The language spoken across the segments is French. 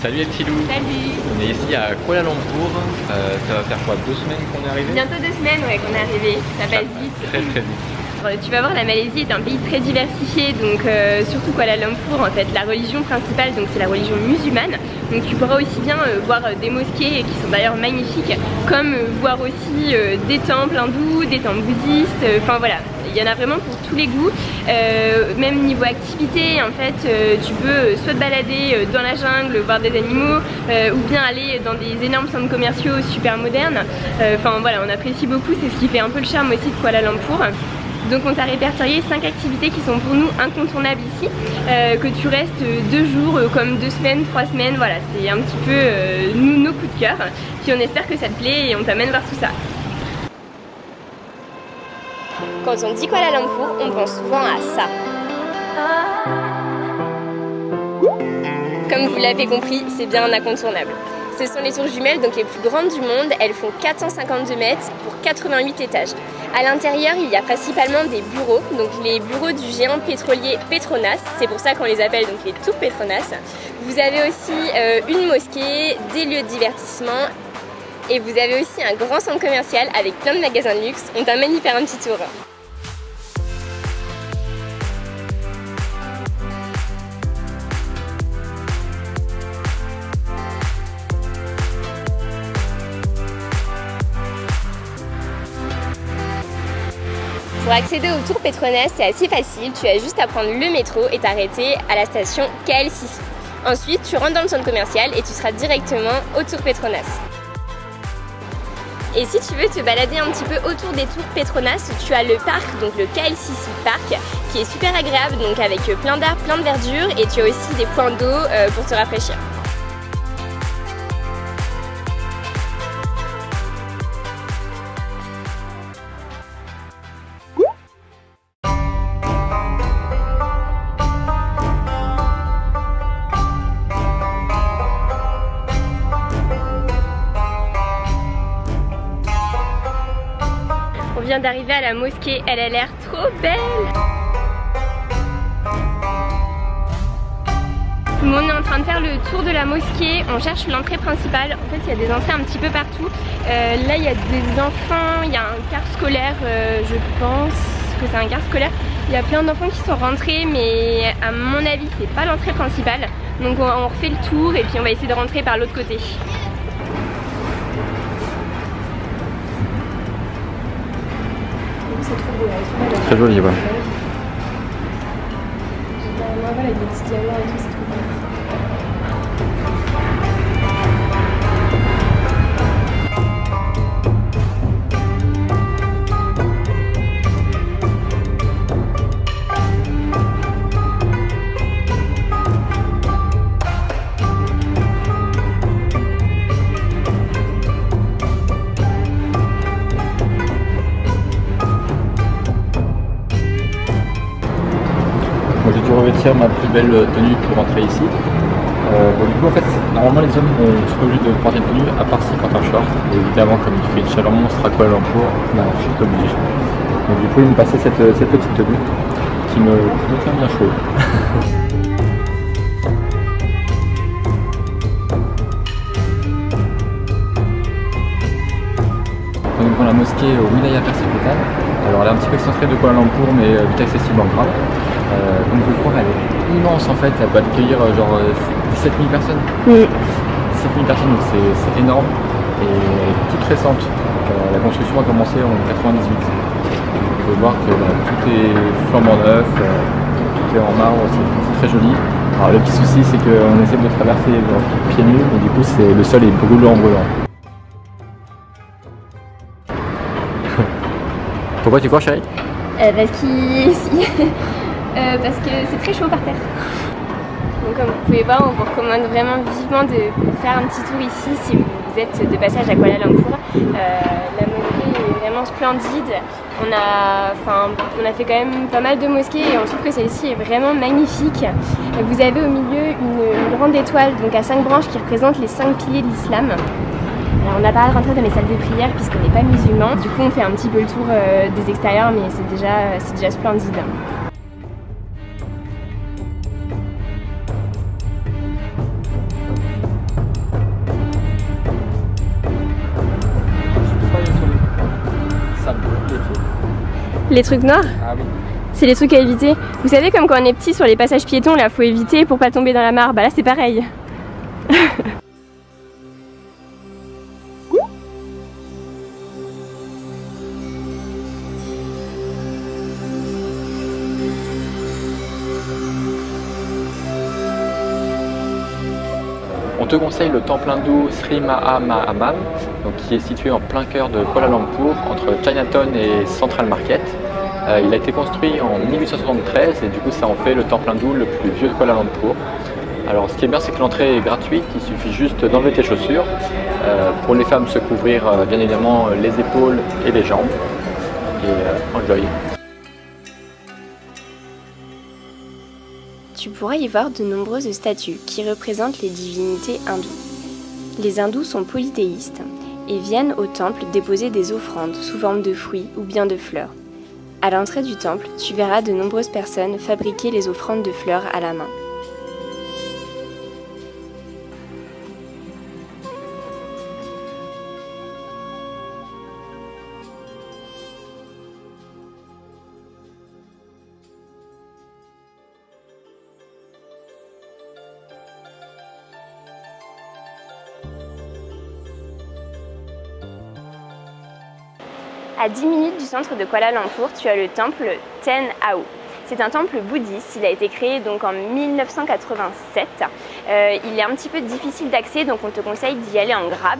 Salut Eltilou. Salut. On est ici à Kuala Lumpur. Ça va faire quoi, 2 semaines qu'on est arrivé? Bientôt 2 semaines, ouais, qu'on est arrivé. Ça passe vite. Très vite. Tu vas voir, la Malaisie est un pays très diversifié, donc surtout Kuala Lumpur, en fait, la religion principale, donc c'est la religion musulmane. Donc tu pourras aussi bien voir des mosquées qui sont d'ailleurs magnifiques, comme voir aussi des temples hindous, des temples bouddhistes, enfin voilà. Il y en a vraiment pour tous les goûts, même niveau activité, en fait, tu peux soit te balader dans la jungle, voir des animaux, ou bien aller dans des énormes centres commerciaux super modernes. Enfin voilà, on apprécie beaucoup, c'est ce qui fait un peu le charme aussi de Kuala Lumpur. Donc on t'a répertorié 5 activités qui sont pour nous incontournables ici, que tu restes 2 jours, comme 2 semaines, 3 semaines, voilà, c'est un petit peu nos coups de cœur. Puis on espère que ça te plaît et on t'amène voir tout ça. Quand on dit Kuala Lumpur, on pense souvent à ça. Comme vous l'avez compris, c'est bien un incontournable. Ce sont les tours jumelles, donc les plus grandes du monde. Elles font 452 mètres pour 88 étages. À l'intérieur, il y a principalement des bureaux, donc les bureaux du géant pétrolier Petronas. C'est pour ça qu'on les appelle donc les tours Petronas. Vous avez aussi une mosquée, des lieux de divertissement. Et vous avez aussi un grand centre commercial avec plein de magasins de luxe. On t'amène y faire un petit tour. Pour accéder au tour Petronas, c'est assez facile, tu as juste à prendre le métro et t'arrêter à la station KLCC. Ensuite, tu rentres dans le centre commercial et tu seras directement au tour Petronas. Et si tu veux te balader un petit peu autour des tours Petronas, tu as le parc, donc le KLCC Park, qui est super agréable, donc avec plein d'arbres, plein de verdure, et tu as aussi des points d'eau pour te rafraîchir. On vient d'arriver à la mosquée, elle a l'air trop belle. On est en train de faire le tour de la mosquée, on cherche l'entrée principale. En fait, il y a des entrées un petit peu partout. Là, il y a des enfants, il y a un car scolaire, je pense que c'est un car scolaire. Il y a plein d'enfants qui sont rentrés, mais à mon avis, c'est pas l'entrée principale. Donc on refait le tour et puis on va essayer de rentrer par l'autre côté. Très joli, ouais. Voilà, il y a des petits diamants et tout, c'est trop bien. Moi j'ai dû revêtir ma plus belle tenue pour rentrer ici. Bon, du coup en fait normalement les hommes sont obligés de porter une tenue à part si quand un short. Et évidemment comme il fait une chaleur monstre à Kuala Lumpur, je suis obligé. Donc du coup ils me passaient cette petite tenue qui me tient bien chaud. Donc devant la mosquée au Wilaya Persikotan. Alors elle est un petit peu excentrée de Kuala Lumpur mais vite accessible en train. Donc je crois qu'elle est immense en fait, elle va accueillir genre 17 000 personnes. 17 000 personnes, donc c'est énorme et elle est toute récente. Donc, la construction a commencé en 98. On peut voir que tout est flambant neuf, tout est en marbre, c'est très joli. Alors le petit souci c'est qu'on essaie de traverser pieds nus et du coup le sol est brûlant. Pourquoi tu cours chérie? Parce que c'est très chaud par terre. Donc comme vous pouvez voir, on vous recommande vraiment vivement de faire un petit tour ici si vous êtes de passage à Kuala Lumpur. La mosquée est vraiment splendide. On a fait quand même pas mal de mosquées et on trouve que celle-ci est vraiment magnifique. Vous avez au milieu une grande étoile donc à 5 branches qui représente les 5 piliers de l'islam. Alors on n'a pas à rentrer dans les salles de prière puisqu'on n'est pas musulman. Du coup on fait un petit peu le tour des extérieurs mais c'est déjà splendide. Les trucs noirs? Ah oui. C'est les trucs à éviter. Vous savez, comme quand on est petit sur les passages piétons, là, faut éviter pour pas tomber dans la mare. Bah là, c'est pareil. On te conseille le temple hindou Sri Maha Mahamam, donc qui est situé en plein cœur de Kuala Lumpur, entre Chinatown et Central Market. Il a été construit en 1873 et du coup ça en fait le temple hindou le plus vieux de Kuala Lumpur. Alors ce qui est bien, c'est que l'entrée est gratuite, il suffit juste d'enlever tes chaussures. Pour les femmes, se couvrir bien évidemment les épaules et les jambes. Et enjoy. Tu pourras y voir de nombreuses statues qui représentent les divinités hindoues. Les hindous sont polythéistes et viennent au temple déposer des offrandes sous forme de fruits ou bien de fleurs. À l'entrée du temple, tu verras de nombreuses personnes fabriquer les offrandes de fleurs à la main. À 10 minutes du centre de Kuala Lumpur, tu as le temple Ten Ao. C'est un temple bouddhiste, il a été créé donc en 1987. Il est un petit peu difficile d'accès, donc on te conseille d'y aller en Grab.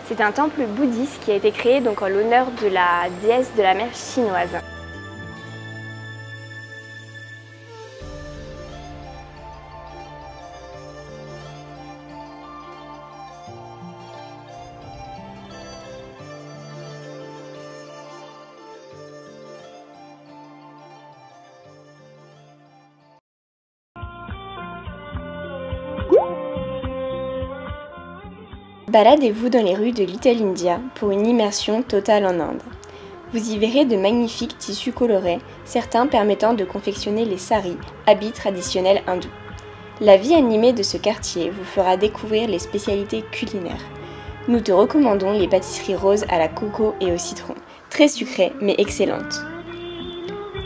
C'est un temple bouddhiste qui a été créé donc en l'honneur de la déesse de la mer chinoise. Baladez-vous dans les rues de Little India pour une immersion totale en Inde. Vous y verrez de magnifiques tissus colorés, certains permettant de confectionner les saris, habits traditionnels hindous. La vie animée de ce quartier vous fera découvrir les spécialités culinaires. Nous te recommandons les pâtisseries roses à la coco et au citron, très sucrées mais excellentes.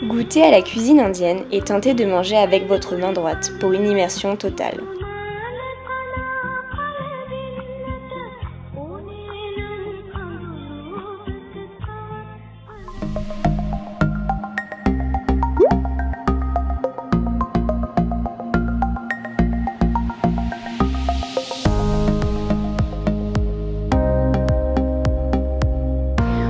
Goûtez à la cuisine indienne et tentez de manger avec votre main droite pour une immersion totale.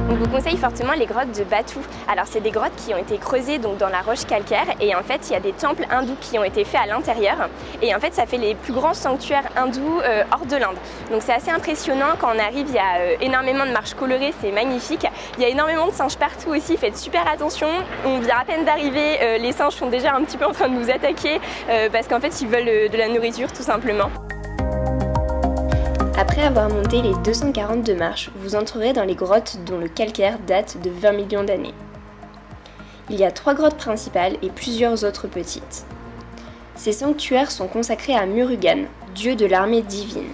On vous conseille fortement les grottes de Batu. Alors c'est des grottes qui ont été creusées donc dans la roche calcaire et en fait il y a des temples hindous qui ont été faits à l'intérieur et en fait ça fait les plus grands sanctuaires hindous hors de l'Inde. Donc c'est assez impressionnant, quand on arrive il y a énormément de marches colorées, c'est magnifique. Il y a énormément de singes partout aussi, faites super attention. On vient à peine d'arriver, les singes sont déjà un petit peu en train de nous attaquer parce qu'en fait ils veulent de la nourriture tout simplement. Après avoir monté les 242 marches, vous entrerez dans les grottes dont le calcaire date de 20 millions d'années. Il y a 3 grottes principales et plusieurs autres petites. Ces sanctuaires sont consacrés à Murugan, dieu de l'armée divine.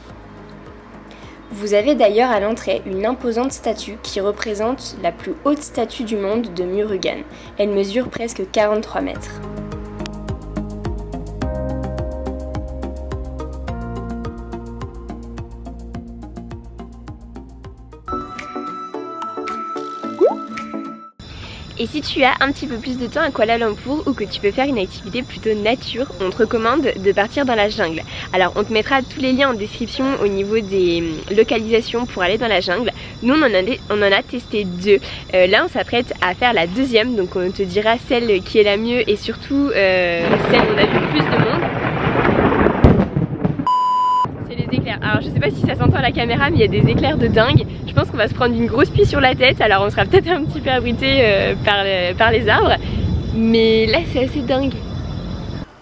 Vous avez d'ailleurs à l'entrée une imposante statue qui représente la plus haute statue du monde de Murugan. Elle mesure presque 43 mètres. Et si tu as un petit peu plus de temps à Kuala Lumpur ou que tu veux faire une activité plutôt nature, on te recommande de partir dans la jungle. Alors on te mettra tous les liens en description au niveau des localisations pour aller dans la jungle. Nous on en a testé 2. Là on s'apprête à faire la deuxième, donc on te dira celle qui est la mieux et surtout celle où on a vu plus de monde. C'est les éclairs. Alors je sais pas si ça s'entend à la caméra mais il y a des éclairs de dingue. Je pense qu'on va se prendre une grosse pluie sur la tête, alors on sera peut-être un petit peu abrité par les arbres. Mais là c'est assez dingue.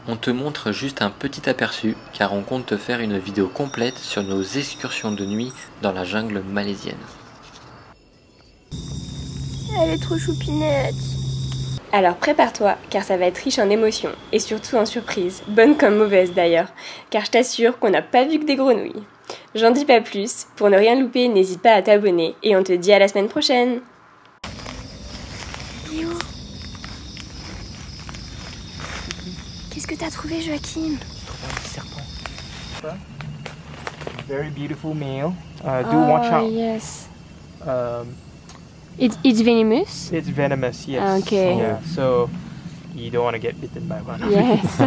On te montre juste un petit aperçu car on compte te faire une vidéo complète sur nos excursions de nuit dans la jungle malaisienne. Elle est trop choupinette. Alors prépare-toi car ça va être riche en émotions et surtout en surprises, bonnes comme mauvaises d'ailleurs, car je t'assure qu'on n'a pas vu que des grenouilles. J'en dis pas plus, pour ne rien louper n'hésite pas à t'abonner et on te dit à la semaine prochaine. Léo, qu'est-ce que t'as trouvé Joachim? J'ai trouvé un petit serpent. Very beautiful male. Do watch out. Yes. Um, It's venomous? it's venomous, yes. Okay. Yeah, so you don't want to get bitten by one. Yes.